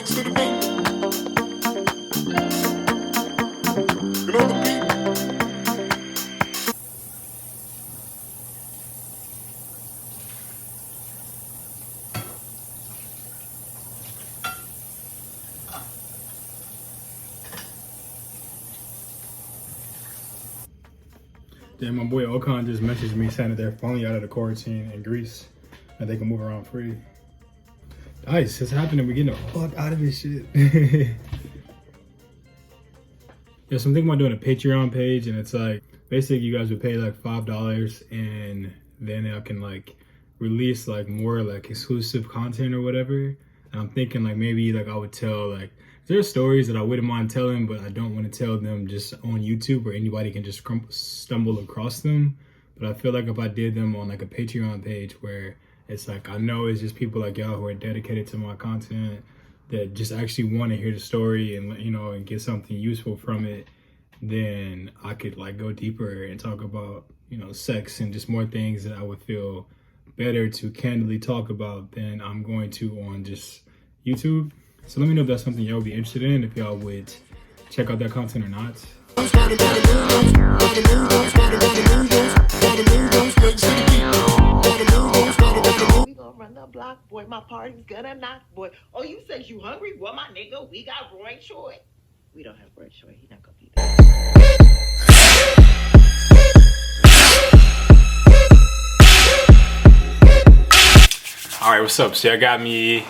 Then my boy Okan just messaged me saying that they're finally out of the quarantine in Greece and they can move around free. Nice, it's happening. We're getting the fuck out of this shit. Yeah, so I'm thinking about doing a Patreon page, and it's like basically you guys would pay like $5 and then I can like release like more like exclusive content or whatever. And I'm thinking like maybe like I would tell like there's stories that I wouldn't mind telling, but I don't want to tell them just on YouTube where anybody can just stumble across them. But I feel like if I did them on like a Patreon page where it's like I know it's just people like y'all who are dedicated to my content that just actually want to hear the story and, you know, and get something useful from it, then I could like go deeper and talk about, you know, sex and just more things that I would feel better to candidly talk about than I'm going to on just YouTube. So let me know if that's something y'all would be interested in, if y'all would check out that content or not. We gonna run the block, boy. My party's gonna knock, boy. Oh, you said you hungry? Well, my nigga, we got Roy Short. We don't have Roy Short. He not gonna be there. All right, what's up? So I got me.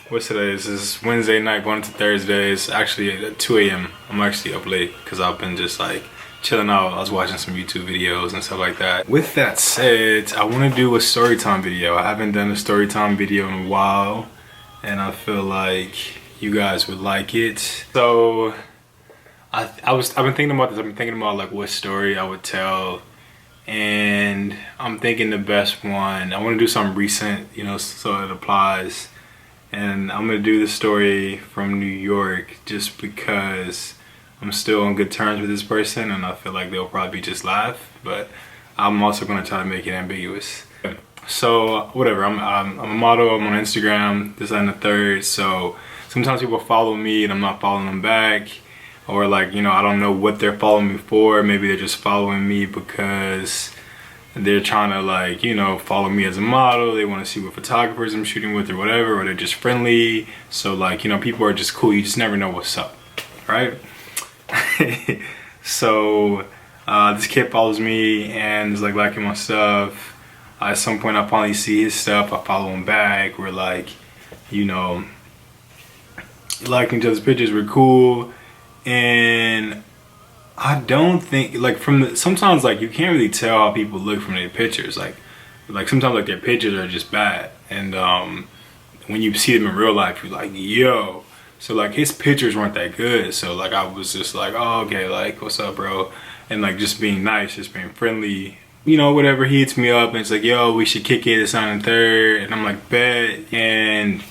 What's today? This is Wednesday night going into Thursday. It's actually at 2 a.m. I'm actually up late because I've been just like chilling out. I was watching some YouTube videos and stuff like that. With that said, I want to do a story time video. I haven't done a story time video in a while and I feel like you guys would like it. So I've been thinking about this. I've been thinking about like what story I would tell, and I'm thinking the best one. I want to do something recent, you know, so it applies. And I'm gonna do the story from New York just because I'm still on good terms with this person and I feel like they'll probably just laugh, but I'm also gonna try to make it ambiguous. So whatever, I'm a model, I'm on Instagram, this and the third, so sometimes people follow me and I'm not following them back, or like, you know, I don't know what they're following me for. Maybe they're just following me because they're trying to like, you know, follow me as a model. They want to see what photographers I'm shooting with or whatever, or they're just friendly. So like, you know, people are just cool. You just never know what's up, right? So this kid follows me and is like liking my stuff. At some point I finally see his stuff. I follow him back. We're like, you know, liking each other's pictures. We're cool. And I don't think like sometimes like you can't really tell how people look from their pictures. Like sometimes like their pictures are just bad, and when you see them in real life, you're like, yo. So like his pictures weren't that good. So like I was just like, oh, okay, like what's up, bro? And like just being nice, just being friendly, you know, whatever. He hits me up and it's like, yo, we should kick it. It's on the third, and I'm like, bet. And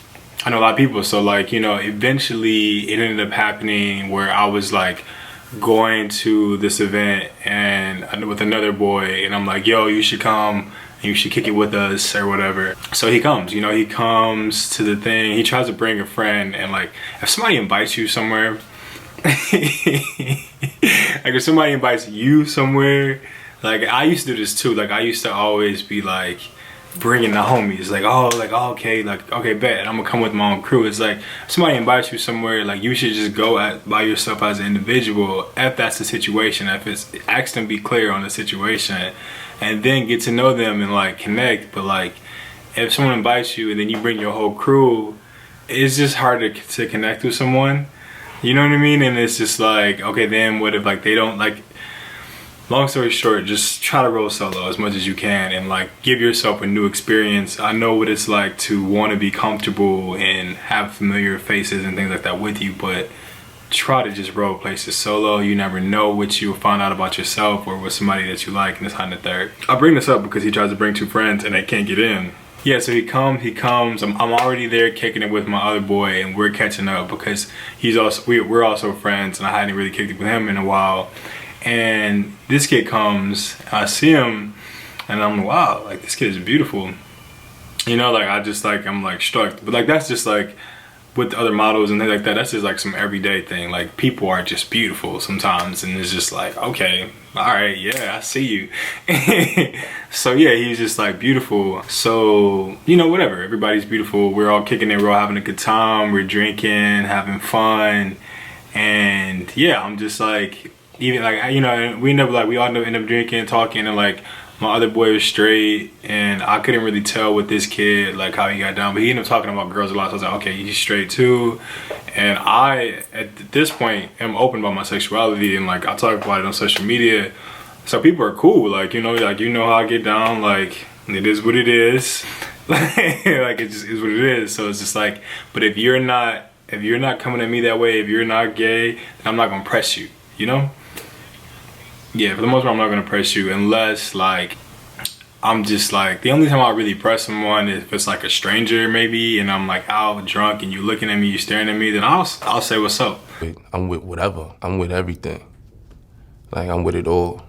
I know a lot of people, so like, you know, eventually it ended up happening where I was like going to this event and with another boy, and I'm like, yo, you should come and you should kick it with us or whatever. So he comes, you know, he comes to the thing. He tries to bring a friend, and like if somebody invites you somewhere like if somebody invites you somewhere, like I used to do this too. Like I used to always be like bringing the homies, like, oh, okay, like, okay, bet, I'm gonna come with my own crew. It's like, if somebody invites you somewhere, like, you should just go by yourself as an individual, if that's the situation. If it's, ask them, be clear on the situation, and then get to know them and, like, connect. But, like, if someone invites you and then you bring your whole crew, it's just hard to connect with someone, you know what I mean? And it's just like, okay, then what if, like, they don't, like, long story short, just try to roll solo as much as you can and like give yourself a new experience. I know what it's like to want to be comfortable and have familiar faces and things like that with you, but try to just roll places solo. You never know what you'll find out about yourself or with somebody that you like, and this and the third. I bring this up because he tries to bring two friends and they can't get in. Yeah, so he comes. I'm already there kicking it with my other boy, and we're catching up because we're also friends, and I hadn't really kicked it with him in a while. And this kid comes, I see him, and I'm like, wow, like this kid is beautiful. You know, like I'm like struck. But like that's just like with the other models and things like that, that's just like some everyday thing. Like, people are just beautiful sometimes, and it's just like, okay, all right, yeah, I see you. So yeah, he's just like beautiful. So, you know, whatever, everybody's beautiful. We're all kicking it, we're all having a good time, we're drinking, having fun. And yeah, I'm just like, even like, you know, we all end up drinking, talking, and like, my other boy was straight, and I couldn't really tell with this kid like how he got down, but he ended up talking about girls a lot. So I was like, okay, he's straight too. And I, at this point, am open about my sexuality, and like, I talk about it on social media, so people are cool. Like, you know, how I get down. Like, it is what it is. Like, it just is what it is. So it's just like, but if you're not coming at me that way, if you're not gay, then I'm not gonna press you, you know? Yeah, for the most part, I'm not gonna press you unless like, I'm just like, the only time I really press someone is if it's like a stranger maybe, and I'm like out drunk and you looking at me, you staring at me, then I'll say what's up. I'm with whatever. I'm with everything. Like, I'm with it all.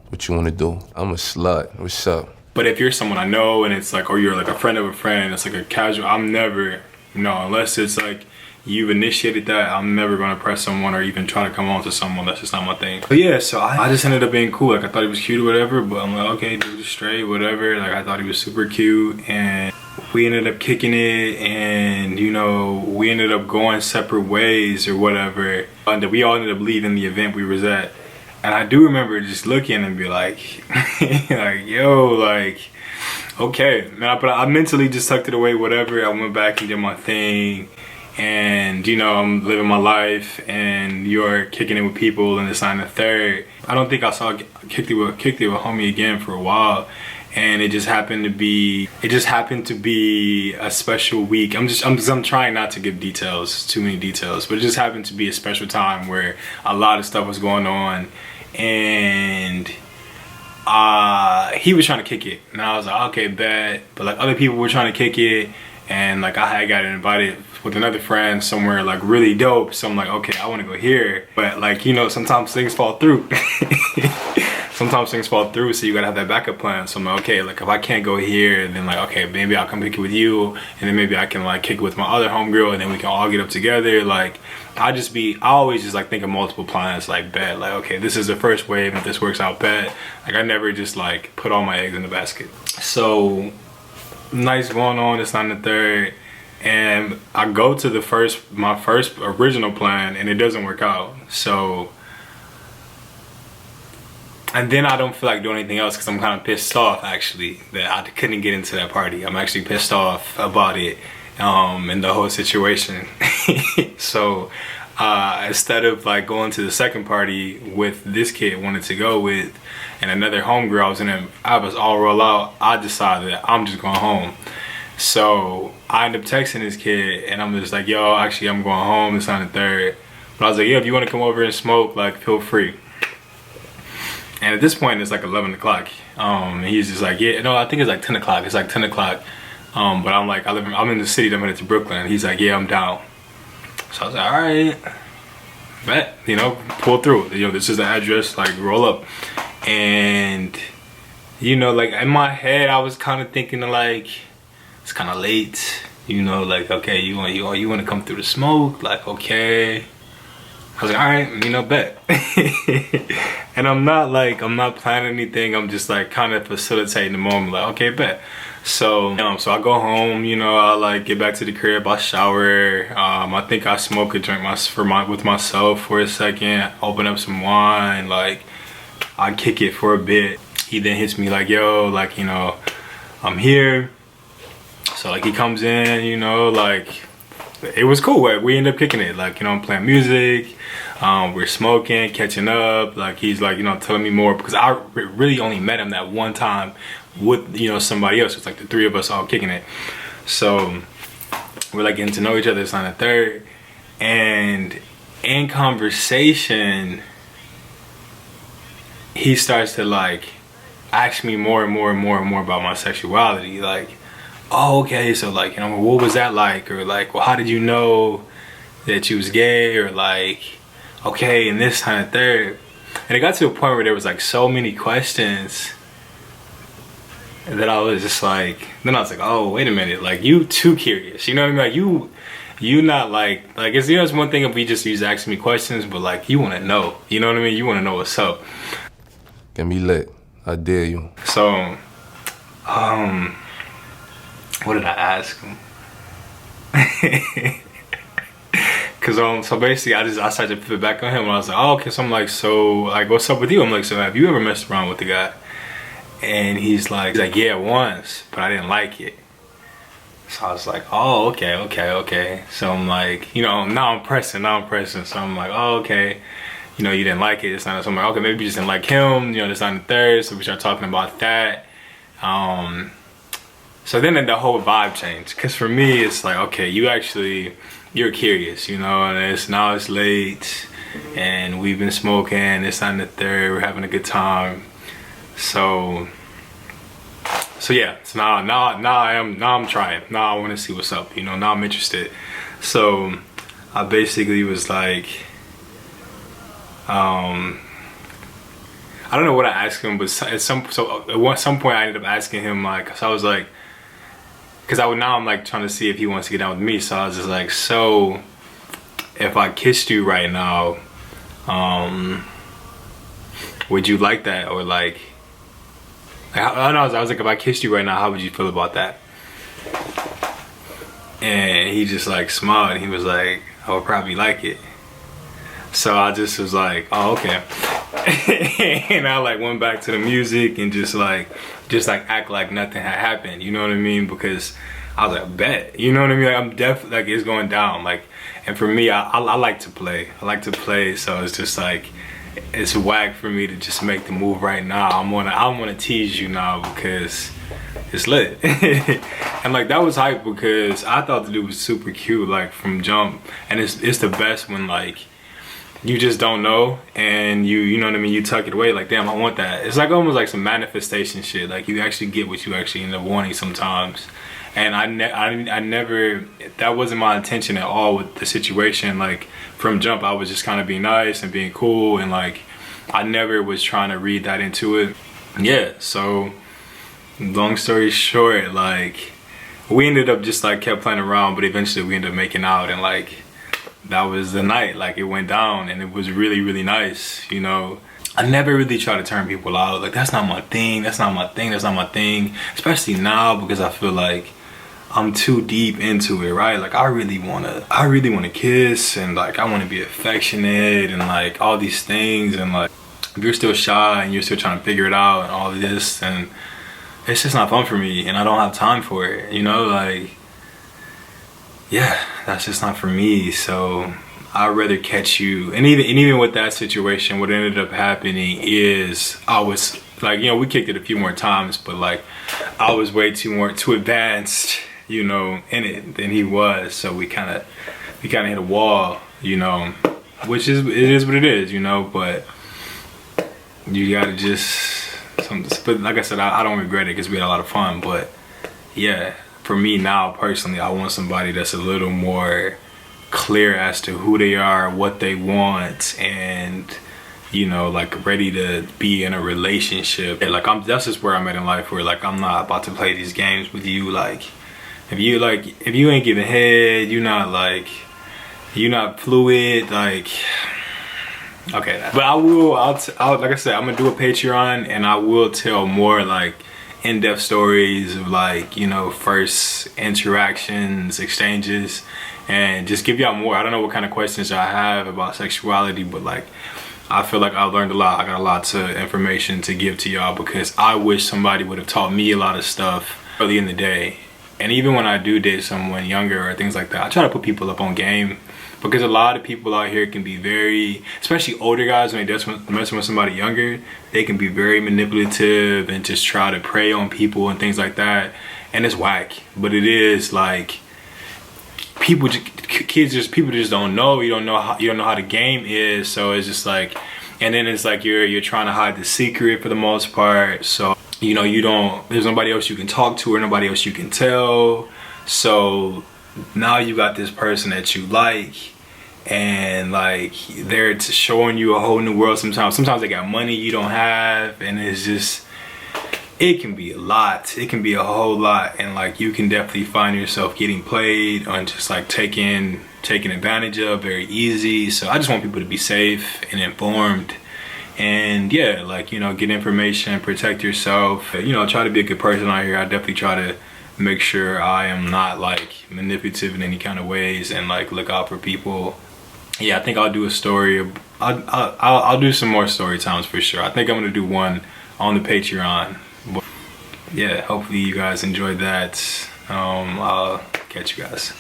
What you wanna do? I'm a slut. What's up? But if you're someone I know and it's like, or you're like a friend of a friend, it's like a casual, I'm never, unless it's like, you've initiated that, I'm never gonna press someone or even try to come on to someone. That's just not my thing. But yeah, so I just ended up being cool. Like, I thought he was cute or whatever, but I'm like, okay, dude is straight, whatever. Like, I thought he was super cute, and we ended up kicking it, and you know, we ended up going separate ways or whatever. And we all ended up leaving the event we was at. And I do remember just looking and be like, like, yo, like, okay. But I mentally just tucked it away, whatever. I went back and did my thing. And you know, I'm living my life, and you're kicking it with people, and it's on the third. I don't think I saw kicked it with homie again for a while, and it just happened to be a special week. I'm trying not to give too many details, but it just happened to be a special time where a lot of stuff was going on, and he was trying to kick it, and I was like, okay, bet. But like, other people were trying to kick it, and like, I had got invited with another friend somewhere like really dope. So I'm like, okay, I want to go here. But like, you know, sometimes things fall through. Sometimes things fall through, so you gotta have that backup plan. So I'm like, okay, like, if I can't go here, then like, okay, maybe I'll come kick it with you, and then maybe I can like kick it with my other homegirl, and then we can all get up together. Like, I always just like think of multiple plans, like, bet, like, okay, this is the first wave, if this works out, bet. Like, I never just like put all my eggs in the basket. So nice going on, it's on the third, and I go to my first original plan, and it doesn't work out. So, and then I don't feel like doing anything else because I'm kind of pissed off, actually, that I couldn't get into that party. I'm actually pissed off about it, and the whole situation. So instead of like going to the second party with this kid wanted to go with, and another homegirl I was all roll out, I decided that I'm just going home. So I ended up texting this kid, and I'm just like, yo, actually, I'm going home. It's on the third. But I was like, yeah, if you want to come over and smoke, like, feel free. And at this point, it's like 11 o'clock. And he's just like, yeah, no, I think it's like 10 o'clock. It's like 10 o'clock. But I'm like, I'm in the city, I'm headed to Brooklyn. He's like, yeah, I'm down. So I was like, all right, bet, you know, pull through. You know, this is the address, like, roll up. And, you know, like, in my head, I was kind of thinking of like, it's kind of late, you know, like, okay, you want to come through the smoke, like, okay. I was like, all right, you know, bet. And I'm not planning anything. I'm just like kind of facilitating the moment, like, okay, bet. So so I go home, you know, I like get back to the crib, I shower. I think I smoke a drink with myself for a second, open up some wine, like, I kick it for a bit. He then hits me like, yo, like, you know, I'm here. So like, he comes in, you know, like, it was cool. Like, we end up kicking it, like, you know, I'm playing music, we're smoking, catching up. Like, he's like, you know, telling me more, because I really only met him that one time with, you know, somebody else. It's like the three of us all kicking it. So we're like getting to know each other. It's on the third, and in conversation, he starts to like ask me more and more and more and more about my sexuality. Like, oh, okay, so like, you know, what was that like? Or like, well, how did you know that you was gay? Or like, okay, and this kind of third. And it got to a point where there was like so many questions that I was just like, then I was like, oh, wait a minute, like, you too curious, you know what I mean? Like, you not like it's, you know, it's one thing if we just use asking me questions, but like you want to know, you know what I mean? You want to know what's up. Get me lit. I dare you. So, what did I ask him? Cause so basically I started to flip back on him and I was like, oh, okay. So I'm like, so like, what's up with you? I'm like, so have you ever messed around with the guy? And he's like, yeah, once, but I didn't like it. So I was like, oh, okay. So I'm like, you know, now I'm pressing. So I'm like, oh, okay. You know, you didn't like it. So I'm like, okay, maybe you just didn't like him. You know, this on the third. So we start talking about that. So then the whole vibe changed. Cause for me, it's like, okay, you're curious, you know, and now it's late and we've been smoking. It's on the third. We're having a good time. So yeah, so now I'm trying. Now I want to see what's up, you know, now I'm interested. So I basically was like, I don't know what I asked him, but at some point I ended up asking him, like, so I was like, cause now I'm like trying to see if he wants to get down with me. So I was just like, so if I kissed you right now, would you like that? Or like I was like, if I kissed you right now, how would you feel about that? And he just like smiled and he was like, I would probably like it. So I just was like, oh, okay. And I like went back to the music and just like act like nothing had happened, you know what I mean? Because I was like, bet, you know what I mean? Like I'm definitely, like, it's going down. Like, and for me, I like to play. So it's just like, it's whack for me to just make the move right now. I'm gonna tease you now because it's lit. And like that was hype because I thought the dude was super cute, like from jump. And it's the best when like you just don't know and you know what I mean, you tuck it away like, damn, I want that. It's like almost like some manifestation shit. Like you actually get what you actually end up wanting sometimes. And I never, that wasn't my intention at all with the situation. Like from jump, I was just kind of being nice and being cool, and like I never was trying to read that into it. Yeah, so long story short, like we ended up just like kept playing around, but eventually we ended up making out, and like that was the night. Like it went down and it was really, really nice, you know. I never really try to turn people out. Like that's not my thing, especially now because I feel like I'm too deep into it, right? Like I really wanna kiss, and like I wanna be affectionate and like all these things, and like if you're still shy and you're still trying to figure it out and all of this, and it's just not fun for me and I don't have time for it, you know? Like, yeah, that's just not for me. So I'd rather catch you. And even with that situation, what ended up happening is I was like, you know, we kicked it a few more times, but like I was way too advanced, you know, in it than he was. So we kind of hit a wall, you know, which it is what it is, you know. But you gotta but like I said, I don't regret it because we had a lot of fun. But yeah, for me now personally, I want somebody that's a little more clear as to who they are, what they want, and you know, like ready to be in a relationship. And like that's just where I'm at in life, where like I'm not about to play these games with you. Like if you ain't giving head, you're not fluid, like okay. But I'll like I said, I'm gonna do a Patreon and I will tell more like in-depth stories of like, you know, first interactions, exchanges, and just give y'all more. I don't know what kind of questions y'all have about sexuality, but like I feel like I learned a lot. I got a lot of information to give to y'all because I wish somebody would have taught me a lot of stuff early in the day. And even when I do date someone younger or things like that, I try to put people up on game, because a lot of people out here can be very, especially older guys, when they're messing with somebody younger, they can be very manipulative and just try to prey on people and things like that. And it's whack. But it is like people just don't know. You don't know how the game is. So it's just like, and then it's like you're trying to hide the secret for the most part. So you know, there's nobody else you can talk to or nobody else you can tell. So now you got this person that you like, and like they're showing you a whole new world. Sometimes they got money you don't have, and it's just, it can be a lot. It can be a whole lot, and like you can definitely find yourself getting played and just like taken advantage of very easy. So I just want people to be safe and informed, and yeah, like, you know, get information, protect yourself, you know, try to be a good person out here. I definitely try to make sure I am not like manipulative in any kind of ways, and like look out for people. Yeah, I think I'll do a story. I'll do some more story times for sure. I think I'm gonna do one on the Patreon. But yeah, hopefully you guys enjoyed that. I'll catch you guys.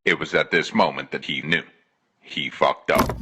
It was at this moment that he knew he fucked up.